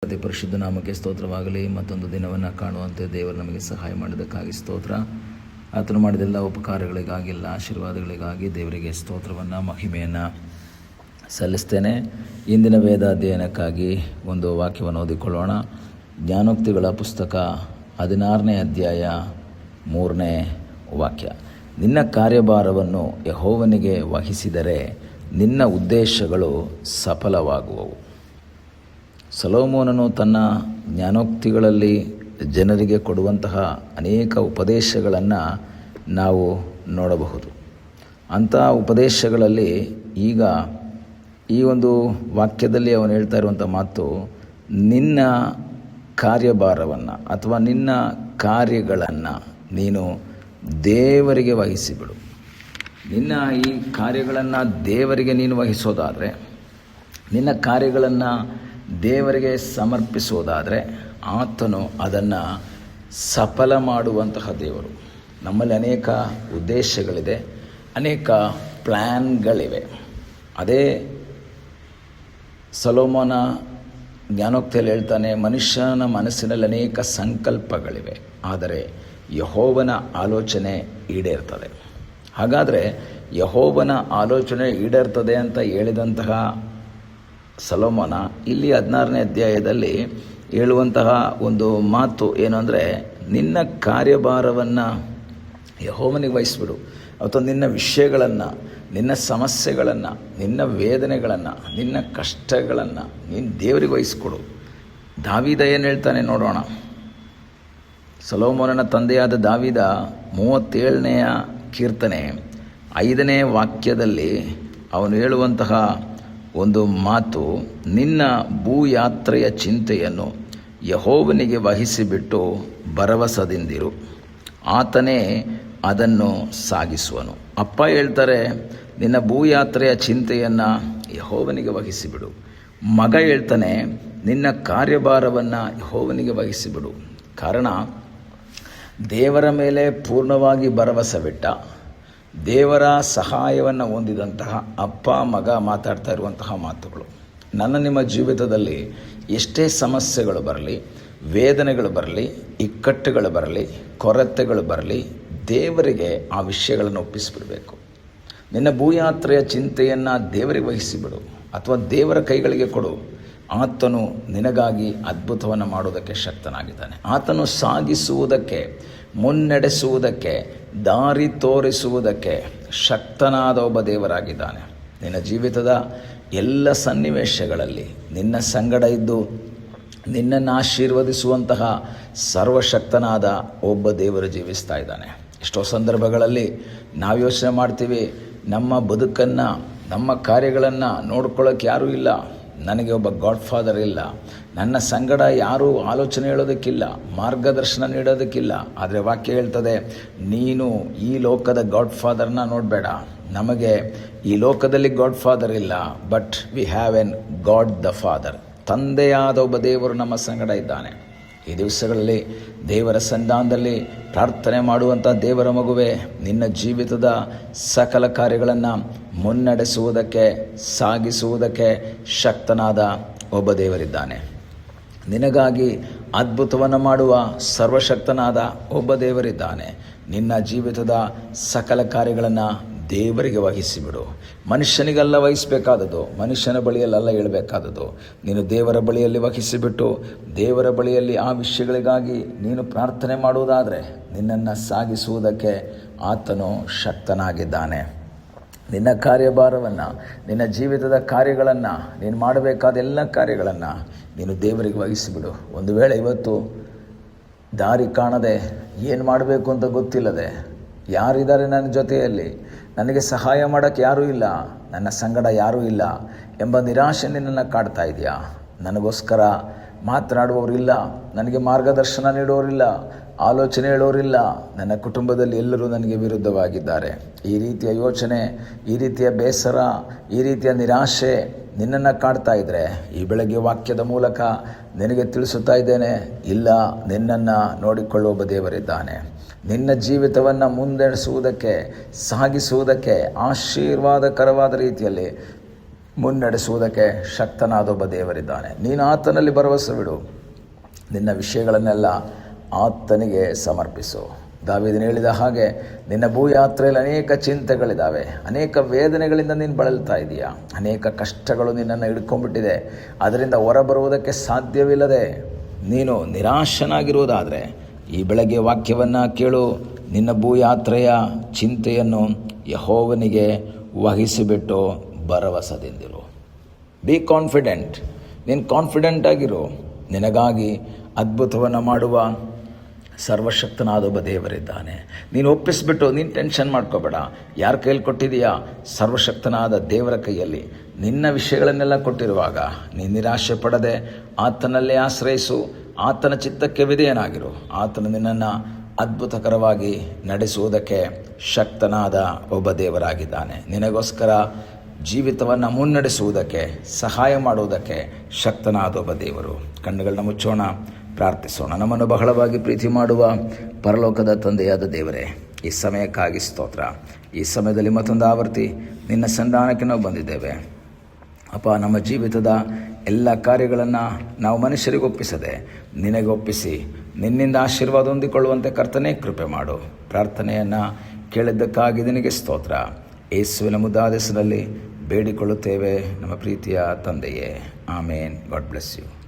ಅತಿ ಪರಿಶುದ್ಧ ನಾಮಕ್ಕೆ ಸ್ತೋತ್ರವಾಗಲಿ. ಮತ್ತೊಂದು ದಿನವನ್ನು ಕಾಣುವಂತೆ ದೇವರು ನಮಗೆ ಸಹಾಯ ಮಾಡಿದ್ದಕ್ಕಾಗಿ ಸ್ತೋತ್ರ. ಆತನು ಮಾಡಿದೆಲ್ಲ ಉಪಕಾರಗಳಿಗಾಗಿ, ಎಲ್ಲ ಆಶೀರ್ವಾದಗಳಿಗಾಗಿ ದೇವರಿಗೆ ಸ್ತೋತ್ರವನ್ನು, ಮಹಿಮೆಯನ್ನು ಸಲ್ಲಿಸ್ತೇನೆ. ಇಂದಿನ ವೇದ ಅಧ್ಯಯನಕ್ಕಾಗಿ ಒಂದು ವಾಕ್ಯವನ್ನು ಓದಿಕೊಳ್ಳೋಣ. ಜ್ಞಾನೋಕ್ತಿಗಳ ಪುಸ್ತಕ 16ನೇ ಅಧ್ಯಾಯ 3ನೇ ವಾಕ್ಯ. ನಿನ್ನ ಕಾರ್ಯಭಾರವನ್ನು ಯೆಹೋವನಿಗೆ ವಹಿಸಿದರೆ ನಿನ್ನ ಉದ್ದೇಶಗಳು ಸಫಲವಾಗುವವು. ಸೊಲೊಮೋನನು ತನ್ನ ಜ್ಞಾನೋಕ್ತಿಗಳಲ್ಲಿ ಜನರಿಗೆ ಕೊಡುವಂತಹ ಅನೇಕ ಉಪದೇಶಗಳನ್ನು ನಾವು ನೋಡಬಹುದು. ಅಂಥ ಉಪದೇಶಗಳಲ್ಲಿ ಈಗ ಈ ಒಂದು ವಾಕ್ಯದಲ್ಲಿ ಅವನು ಹೇಳ್ತಾ ಇರುವಂಥ ಮಾತು, ನಿನ್ನ ಕಾರ್ಯಭಾರವನ್ನು ಅಥವಾ ನಿನ್ನ ಕಾರ್ಯಗಳನ್ನು ನೀನು ದೇವರಿಗೆ ವಹಿಸಿಬಿಡು. ನಿನ್ನ ಈ ಕಾರ್ಯಗಳನ್ನು ದೇವರಿಗೆ ನೀನು ವಹಿಸೋದಾದರೆ, ನಿನ್ನ ಕಾರ್ಯಗಳನ್ನು ದೇವರಿಗೆ ಸಮರ್ಪಿಸೋದಾದರೆ ಆತನು ಅದನ್ನು ಸಫಲ ಮಾಡುವಂತಹ ದೇವರು. ನಮ್ಮಲ್ಲಿ ಅನೇಕ ಉದ್ದೇಶಗಳಿದೆ, ಅನೇಕ ಪ್ಲ್ಯಾನ್ಗಳಿವೆ. ಅದೇ ಸೊಲೊಮೋನ ಜ್ಞಾನೋಕ್ತಿಯಲ್ಲಿ ಹೇಳ್ತಾನೆ, ಮನುಷ್ಯನ ಮನಸ್ಸಿನಲ್ಲಿ ಅನೇಕ ಸಂಕಲ್ಪಗಳಿವೆ, ಆದರೆ ಯೆಹೋವನ ಆಲೋಚನೆ ಈಡೇರ್ತದೆ. ಹಾಗಾದರೆ ಯೆಹೋವನ ಆಲೋಚನೆ ಈಡೇರ್ತದೆ ಅಂತ ಹೇಳಿದಂತಹ ಸೊಲೊಮೋನ ಇಲ್ಲಿ 16ನೇ ಅಧ್ಯಾಯದಲ್ಲಿ ಹೇಳುವಂತಹ ಒಂದು ಮಾತು ಏನು ಅಂದರೆ, ನಿನ್ನ ಕಾರ್ಯಭಾರವನ್ನು ಯೆಹೋವನಿಗೆ ವಹಿಸ್ಬಿಡು. ಅಥವಾ ನಿನ್ನ ವಿಷಯಗಳನ್ನು, ನಿನ್ನ ಸಮಸ್ಯೆಗಳನ್ನು, ನಿನ್ನ ವೇದನೆಗಳನ್ನು, ನಿನ್ನ ಕಷ್ಟಗಳನ್ನು ನೀನು ದೇವರಿಗೆ ವಹಿಸ್ಕೊಡು. ದಾವೀದ ಏನು ಹೇಳ್ತಾನೆ ನೋಡೋಣ. ಸೊಲೊಮೋನನ ತಂದೆಯಾದ ದಾವೀದ 37ನೇ ಕೀರ್ತನೆ 5ನೇ ವಾಕ್ಯದಲ್ಲಿ ಅವನು ಹೇಳುವಂತಹ ಒಂದು ಮಾತು, ನಿನ್ನ ಭೂಯಾತ್ರೆಯ ಚಿಂತೆಯನ್ನು ಯೆಹೋವನಿಗೆ ವಹಿಸಿಬಿಟ್ಟು ಭರವಸದಿಂದಿರು, ಆತನೇ ಅದನ್ನು ಸಾಗಿಸುವನು. ಅಪ್ಪ ಹೇಳ್ತಾರೆ, ನಿನ್ನ ಭೂಯಾತ್ರೆಯ ಚಿಂತೆಯನ್ನು ಯೆಹೋವನಿಗೆ ವಹಿಸಿಬಿಡು. ಮಗ ಹೇಳ್ತಾನೆ, ನಿನ್ನ ಕಾರ್ಯಭಾರವನ್ನು ಯೆಹೋವನಿಗೆ ವಹಿಸಿಬಿಡು. ಕಾರಣ, ದೇವರ ಮೇಲೆ ಪೂರ್ಣವಾಗಿ ಭರವಸೆ ಬಿಟ್ಟ, ದೇವರ ಸಹಾಯವನ್ನು ಹೊಂದಿದಂತಹ ಅಪ್ಪ ಮಗ ಮಾತಾಡ್ತಾ ಇರುವಂತಹ ಮಾತುಗಳು. ನಿಮ್ಮ ಜೀವಿತದಲ್ಲಿ ಎಷ್ಟೇ ಸಮಸ್ಯೆಗಳು ಬರಲಿ, ವೇದನೆಗಳು ಬರಲಿ, ಇಕ್ಕಟ್ಟುಗಳು ಬರಲಿ, ಕೊರತೆಗಳು ಬರಲಿ, ದೇವರಿಗೆ ಆ ವಿಷಯಗಳನ್ನು ಒಪ್ಪಿಸಿಬಿಡಬೇಕು. ನಿನ್ನ ಭೂಯಾತ್ರೆಯ ಚಿಂತೆಯನ್ನು ದೇವರಿಗೆ ವಹಿಸಿಬಿಡು ಅಥವಾ ದೇವರ ಕೈಗಳಿಗೆ ಕೊಡು. ಆತನು ನಿನಗಾಗಿ ಅದ್ಭುತವನ್ನು ಮಾಡೋದಕ್ಕೆ ಶಕ್ತನಾಗಿದ್ದಾನೆ. ಆತನು ಸಾಗಿಸುವುದಕ್ಕೆ, ಮುನ್ನಡೆಸುವುದಕ್ಕೆ, ದಾರಿ ತೋರಿಸುವುದಕ್ಕೆ ಶಕ್ತನಾದ ಒಬ್ಬ ದೇವರಾಗಿದ್ದಾನೆ. ನಿನ್ನ ಜೀವಿತದ ಎಲ್ಲ ಸನ್ನಿವೇಶಗಳಲ್ಲಿ ನಿನ್ನ ಸಂಗಡ ಇದ್ದು ನಿನ್ನನ್ನು ಆಶೀರ್ವದಿಸುವಂತಹ ಸರ್ವಶಕ್ತನಾದ ಒಬ್ಬ ದೇವರು ಜೀವಿಸ್ತಾ ಇದ್ದಾನೆ. ಎಷ್ಟೋ ಸಂದರ್ಭಗಳಲ್ಲಿ ನಾವು ಯೋಚನೆ ಮಾಡ್ತೀವಿ, ನಮ್ಮ ಬದುಕನ್ನು, ನಮ್ಮ ಕಾರ್ಯಗಳನ್ನು ನೋಡ್ಕೊಳ್ಳೋಕೆ ಯಾರೂ ಇಲ್ಲ, ನನಗೆ ಒಬ್ಬ ಗಾಡ್ ಫಾದರ್ ಇಲ್ಲ, ನನ್ನ ಸಂಗಡ ಯಾರೂ ಆಲೋಚನೆ ಹೇಳೋದಕ್ಕಿಲ್ಲ, ಮಾರ್ಗದರ್ಶನ ನೀಡೋದಕ್ಕಿಲ್ಲ. ಆದರೆ ವಾಕ್ಯ ಹೇಳ್ತದೆ, ನೀನು ಈ ಲೋಕದ ಗಾಡ್ ಫಾದರ್ನ ನೋಡಬೇಡ. ನಮಗೆ ಈ ಲೋಕದಲ್ಲಿ ಗಾಡ್ ಫಾದರ್ ಇಲ್ಲ, but we have an god the father. ತಂದೆಯಾದ ಒಬ್ಬ ದೇವರು ನಮ್ಮ ಸಂಗಡ ಇದ್ದಾನೆ. ಈ ದಿವಸಗಳಲ್ಲಿ ದೇವರ ಸನ್ನಿಧಾನದಲ್ಲಿ ಪ್ರಾರ್ಥನೆ ಮಾಡುವಂಥ ದೇವರ ಮಗುವೆ, ನಿನ್ನ ಜೀವಿತದ ಸಕಲ ಕಾರ್ಯಗಳನ್ನು ಮುನ್ನಡೆಸುವುದಕ್ಕೆ, ಸಾಗಿಸುವುದಕ್ಕೆ ಶಕ್ತನಾದ ಒಬ್ಬ ದೇವರಿದ್ದಾನೆ. ನಿನಗಾಗಿ ಅದ್ಭುತವನ್ನು ಮಾಡುವ ಸರ್ವಶಕ್ತನಾದ ಒಬ್ಬ ದೇವರಿದ್ದಾನೆ. ನಿನ್ನ ಜೀವಿತದ ಸಕಲ ಕಾರ್ಯಗಳನ್ನು ದೇವರಿಗೆ ವಹಿಸಿಬಿಡು. ಮನುಷ್ಯನಿಗೆಲ್ಲ ವಹಿಸಬೇಕಾದದ್ದು, ಮನುಷ್ಯನ ಬಳಿಯಲ್ಲ ಹೇಳಬೇಕಾದದ್ದು. ನೀನು ದೇವರ ಬಳಿಯಲ್ಲಿ ವಹಿಸಿಬಿಟ್ಟು ದೇವರ ಬಳಿಯಲ್ಲಿ ಆ ವಿಷಯಗಳಿಗಾಗಿ ನೀನು ಪ್ರಾರ್ಥನೆ ಮಾಡುವುದಾದರೆ ನಿನ್ನನ್ನು ಸಾಗಿಸುವುದಕ್ಕೆ ಆತನು ಶಕ್ತನಾಗಿದ್ದಾನೆ. ನಿನ್ನ ಕಾರ್ಯಭಾರವನ್ನು, ನಿನ್ನ ಜೀವಿತದ ಕಾರ್ಯಗಳನ್ನು, ನೀನು ಮಾಡಬೇಕಾದ ಎಲ್ಲ ಕಾರ್ಯಗಳನ್ನು ನೀನು ದೇವರಿಗೆ ವಹಿಸಿಬಿಡು. ಒಂದು ವೇಳೆ ಇವತ್ತು ದಾರಿ ಕಾಣದೆ, ಏನು ಮಾಡಬೇಕು ಅಂತ ಗೊತ್ತಿಲ್ಲದೆ, ಯಾರಿದ್ದಾರೆ ನನ್ನ ಜೊತೆಯಲ್ಲಿ, ನನಗೆ ಸಹಾಯ ಮಾಡೋಕ್ಕೆ ಯಾರೂ ಇಲ್ಲ, ನನ್ನ ಸಂಗಡ ಯಾರೂ ಇಲ್ಲ ಎಂಬ ನಿರಾಶೆ ನಿನ್ನನ್ನು ಕಾಡ್ತಾ ಇದೆಯಾ? ನನಗೋಸ್ಕರ ಮಾತನಾಡುವವರಿಲ್ಲ, ನನಗೆ ಮಾರ್ಗದರ್ಶನ ನೀಡುವವರಿಲ್ಲ, ಆಲೋಚನೆ ಹೇಳೋರಿಲ್ಲ, ನನ್ನ ಕುಟುಂಬದಲ್ಲಿ ಎಲ್ಲರೂ ನನಗೆ ವಿರುದ್ಧವಾಗಿದ್ದಾರೆ. ಈ ರೀತಿಯ ಯೋಚನೆ, ಈ ರೀತಿಯ ಬೇಸರ, ಈ ರೀತಿಯ ನಿರಾಶೆ ನಿನ್ನನ್ನು ಕಾಡ್ತಾ ಇದ್ದರೆ ಈ ಬೆಳಗ್ಗೆ ವಾಕ್ಯದ ಮೂಲಕ ನಿನಗೆ ತಿಳಿಸುತ್ತಾ ಇದ್ದೇನೆ, ಇಲ್ಲ, ನಿನ್ನನ್ನು ನೋಡಿಕೊಳ್ಳುವ ದೇವರಿದ್ದಾನೆ. ನಿನ್ನ ಜೀವಿತವನ್ನು ಮುಂದೆಡಿಸುವುದಕ್ಕೆ, ಸಾಗಿಸುವುದಕ್ಕೆ, ಆಶೀರ್ವಾದಕರವಾದ ರೀತಿಯಲ್ಲಿ ಮುನ್ನಡೆಸುವುದಕ್ಕೆ ಶಕ್ತನಾದೊಬ್ಬ ದೇವರಿದ್ದಾನೆ. ನೀನು ಆತನಲ್ಲಿ ಭರವಸೆ ಬಿಡು. ನಿನ್ನ ವಿಷಯಗಳನ್ನೆಲ್ಲ ಆತನಿಗೆ ಸಮರ್ಪಿಸು. ದಾವೀದನು ಹೇಳಿದ ಹಾಗೆ ನಿನ್ನ ಭೂಯಾತ್ರೆಯಲ್ಲಿ ಅನೇಕ ಚಿಂತೆಗಳಿದ್ದಾವೆ, ಅನೇಕ ವೇದನೆಗಳಿಂದ ನೀನು ಬಳಲ್ತಾ ಇದೆಯಾ, ಅನೇಕ ಕಷ್ಟಗಳು ನಿನ್ನನ್ನು ಹಿಡ್ಕೊಂಡ್ಬಿಟ್ಟಿದೆ. ಅದರಿಂದ ಹೊರಬರುವುದಕ್ಕೆ ಸಾಧ್ಯವಿಲ್ಲದೆ ನೀನು ನಿರಾಶನಾಗಿರುವುದಾದರೆ ಈ ಬೆಳಗ್ಗೆ ವಾಕ್ಯವನ್ನು ಕೇಳು. ನಿನ್ನ ಭೂಯಾತ್ರೆಯ ಚಿಂತೆಯನ್ನು ಯೆಹೋವನಿಗೆ ವಹಿಸಿಬಿಟ್ಟು ಭರವಸೆದಿಂದಿರು. Be confident. ನೀನು ಕಾನ್ಫಿಡೆಂಟ್ ಆಗಿರು. ನಿನಗಾಗಿ ಅದ್ಭುತವನ್ನು ಮಾಡುವ ಸರ್ವಶಕ್ತನಾದೊಬ್ಬ ದೇವರಿದ್ದಾನೆ. ನೀನು ಒಪ್ಪಿಸ್ಬಿಟ್ಟು ನೀನು ಟೆನ್ಷನ್ ಮಾಡ್ಕೋಬೇಡ. ಯಾರ ಕೈಯಲ್ಲಿ ಕೊಟ್ಟಿದೆಯಾ? ಸರ್ವಶಕ್ತನಾದ ದೇವರ ಕೈಯಲ್ಲಿ. ನಿನ್ನ ವಿಷಯಗಳನ್ನೆಲ್ಲ ಕೊಟ್ಟಿರುವಾಗ ನೀನು ನಿರಾಶೆ ಪಡದೆ ಆತನಲ್ಲೇ ಆಶ್ರಯಿಸು. ಆತನ ಚಿತ್ತಕ್ಕೆ ವಿಧೇಯನಾಗಿರು. ಆತನು ನಿನ್ನನ್ನು ಅದ್ಭುತಕರವಾಗಿ ನಡೆಸುವುದಕ್ಕೆ ಶಕ್ತನಾದ ಒಬ್ಬ ದೇವರಾಗಿದ್ದಾನೆ. ನಿನಗೋಸ್ಕರ ಜೀವಿತವನ್ನು ಮುನ್ನಡೆಸುವುದಕ್ಕೆ ಸಹಾಯ ಮಾಡುವುದಕ್ಕೆ ಶಕ್ತನಾದ ಒಬ್ಬ ದೇವರು. ಕಣ್ಣುಗಳನ್ನ ಮುಚ್ಚೋಣ, ಪ್ರಾರ್ಥಿಸೋಣ. ನಮ್ಮನ್ನು ಬಹಳವಾಗಿ ಪ್ರೀತಿ ಮಾಡುವ ಪರಲೋಕದ ತಂದೆಯಾದ ದೇವರೇ, ಈ ಸಮಯಕ್ಕಾಗಿ ಸ್ತೋತ್ರ. ಈ ಸಮಯದಲ್ಲಿ ಮತ್ತೊಂದು ಆವರ್ತಿ ನಿನ್ನ ಸನ್ನಿಧಾನಕ್ಕೆ ನಾವು ಬಂದಿದ್ದೇವೆ ಅಪ್ಪ. ನಮ್ಮ ಜೀವಿತದ ಎಲ್ಲ ಕಾರ್ಯಗಳನ್ನು ನಾವು ಮನುಷ್ಯರಿಗೆ ಒಪ್ಪಿಸದೆ ನಿನಗೆ ಒಪ್ಪಿಸಿ ನಿನ್ನಿಂದ ಆಶೀರ್ವಾದ ಹೊಂದಿಕೊಳ್ಳುವಂತೆ ಕರ್ತನೇ ಕೃಪೆ ಮಾಡು. ಪ್ರಾರ್ಥನೆಯನ್ನು ಕೇಳಿದ್ದಕ್ಕಾಗಿ ನಿನಗೆ ಸ್ತೋತ್ರ. ಯೇಸುವಿನ ಮುದ್ದಾದ ಹೆಸರಿನಲ್ಲಿ ಬೇಡಿಕೊಳ್ಳುತ್ತೇವೆ ನಮ್ಮ ಪ್ರೀತಿಯ ತಂದೆಯೇ. ಆಮೇನ್. God bless you.